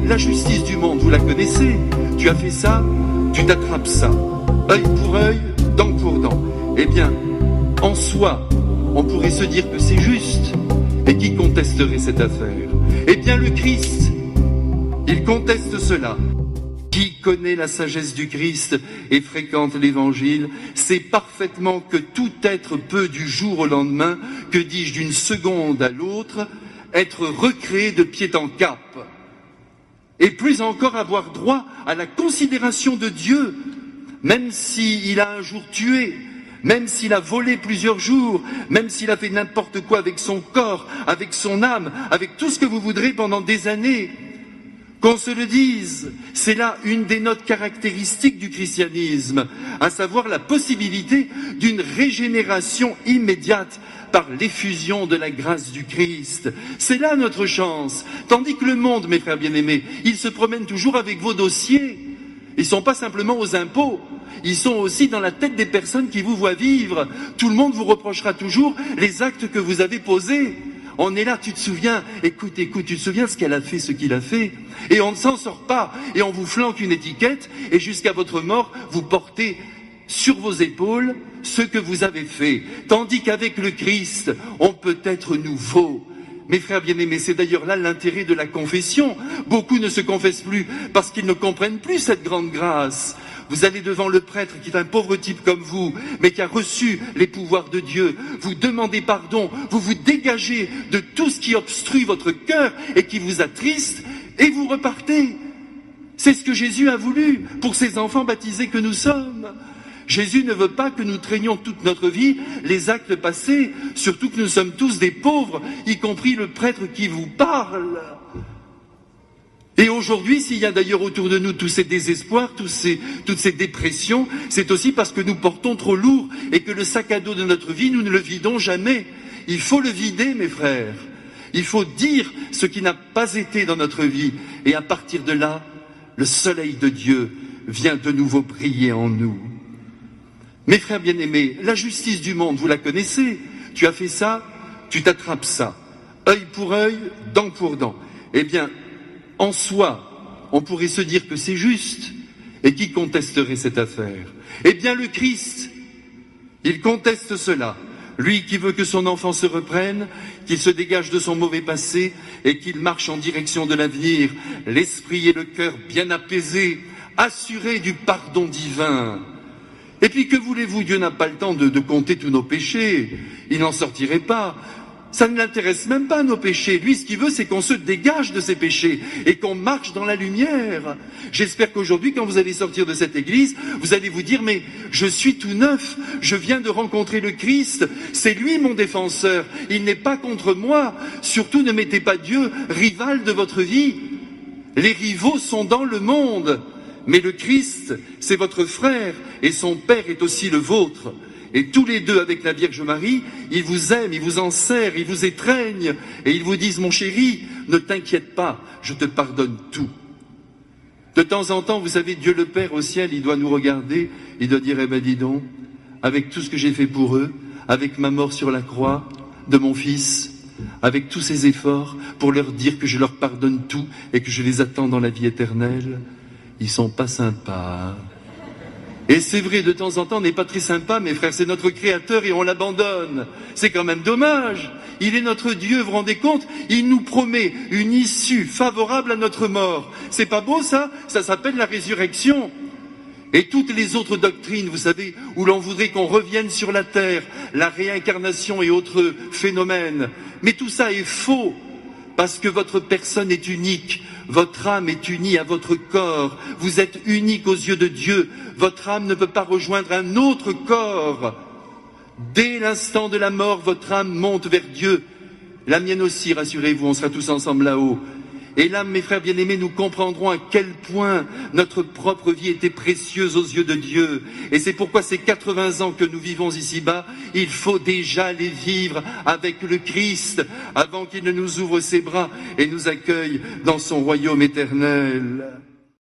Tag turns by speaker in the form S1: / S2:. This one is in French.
S1: la justice du monde, vous la connaissez. Tu as fait ça, tu t'attrapes ça. Œil pour œil, dent pour dent. Eh bien, en soi, on pourrait se dire que c'est juste. Et qui contesterait cette affaire? Eh bien, le Christ, il conteste cela. Qui connaît la sagesse du Christ et fréquente l'Évangile sait parfaitement que tout être peut du jour au lendemain, que dis-je d'une seconde à l'autre, être recréé de pied en cap. Et plus encore avoir droit à la considération de Dieu, même s'il a un jour tué, même s'il a volé plusieurs jours, même s'il a fait n'importe quoi avec son corps, avec son âme, avec tout ce que vous voudrez pendant des années. Qu'on se le dise, c'est là une des notes caractéristiques du christianisme, à savoir la possibilité d'une régénération immédiate par l'effusion de la grâce du Christ. C'est là notre chance. Tandis que le monde, mes frères bien-aimés, il se promène toujours avec vos dossiers. Ils ne sont pas simplement aux impôts, ils sont aussi dans la tête des personnes qui vous voient vivre. Tout le monde vous reprochera toujours les actes que vous avez posés. On est là, tu te souviens, écoute, tu te souviens ce qu'elle a fait, ce qu'il a fait, et on ne s'en sort pas, et on vous flanque une étiquette, et jusqu'à votre mort, vous portez sur vos épaules ce que vous avez fait. Tandis qu'avec le Christ, on peut être nouveau. Mes frères bien-aimés, c'est d'ailleurs là l'intérêt de la confession. Beaucoup ne se confessent plus parce qu'ils ne comprennent plus cette grande grâce. Vous allez devant le prêtre qui est un pauvre type comme vous, mais qui a reçu les pouvoirs de Dieu. Vous demandez pardon, vous vous dégagez de tout ce qui obstrue votre cœur et qui vous attriste, et vous repartez. C'est ce que Jésus a voulu pour ses enfants baptisés que nous sommes. Jésus ne veut pas que nous traînions toute notre vie les actes passés, surtout que nous sommes tous des pauvres, y compris le prêtre qui vous parle. Et aujourd'hui, s'il y a d'ailleurs autour de nous tous ces désespoirs, toutes ces dépressions, c'est aussi parce que nous portons trop lourd et que le sac à dos de notre vie, nous ne le vidons jamais. Il faut le vider, mes frères. Il faut dire ce qui n'a pas été dans notre vie. Et à partir de là, le soleil de Dieu vient de nouveau briller en nous. Mes frères bien-aimés, la justice du monde, vous la connaissez. Tu as fait ça, tu t'attrapes ça. Œil pour œil, dent pour dent. Eh bien, en soi, on pourrait se dire que c'est juste. Et qui contesterait cette affaire? Eh bien, le Christ, il conteste cela. Lui qui veut que son enfant se reprenne, qu'il se dégage de son mauvais passé et qu'il marche en direction de l'avenir, l'esprit et le cœur bien apaisés, assurés du pardon divin. Et puis que voulez-vous, Dieu n'a pas le temps de compter tous nos péchés, il n'en sortirait pas. Ça ne l'intéresse même pas, nos péchés. Lui, ce qu'il veut, c'est qu'on se dégage de ses péchés et qu'on marche dans la lumière. J'espère qu'aujourd'hui, quand vous allez sortir de cette église, vous allez vous dire, mais je suis tout neuf, je viens de rencontrer le Christ, c'est lui mon défenseur, il n'est pas contre moi. Surtout ne mettez pas Dieu rival de votre vie. Les rivaux sont dans le monde, mais le Christ, c'est votre frère et son Père est aussi le vôtre. Et tous les deux, avec la Vierge Marie, ils vous aiment, ils vous enserrent, ils vous étreignent, et ils vous disent, mon chéri, ne t'inquiète pas, je te pardonne tout. De temps en temps, vous savez, Dieu le Père au ciel, il doit nous regarder, il doit dire, eh ben dis donc, avec tout ce que j'ai fait pour eux, avec ma mort sur la croix de mon fils, avec tous ces efforts pour leur dire que je leur pardonne tout et que je les attends dans la vie éternelle, ils sont pas sympas, hein. Et c'est vrai, de temps en temps, on n'est pas très sympa, mes frères, c'est notre Créateur et on l'abandonne. C'est quand même dommage. Il est notre Dieu, vous vous rendez compte? Il nous promet une issue favorable à notre mort. C'est pas beau ça? Ça s'appelle la résurrection. Et toutes les autres doctrines, vous savez, où l'on voudrait qu'on revienne sur la terre, la réincarnation et autres phénomènes. Mais tout ça est faux. Parce que votre personne est unique, votre âme est unie à votre corps, vous êtes unique aux yeux de Dieu, votre âme ne peut pas rejoindre un autre corps. Dès l'instant de la mort, votre âme monte vers Dieu. La mienne aussi, rassurez-vous, on sera tous ensemble là-haut. Et là, mes frères bien-aimés, nous comprendrons à quel point notre propre vie était précieuse aux yeux de Dieu. Et c'est pourquoi ces 80 ans que nous vivons ici-bas, il faut déjà les vivre avec le Christ, avant qu'il ne nous ouvre ses bras et nous accueille dans son royaume éternel.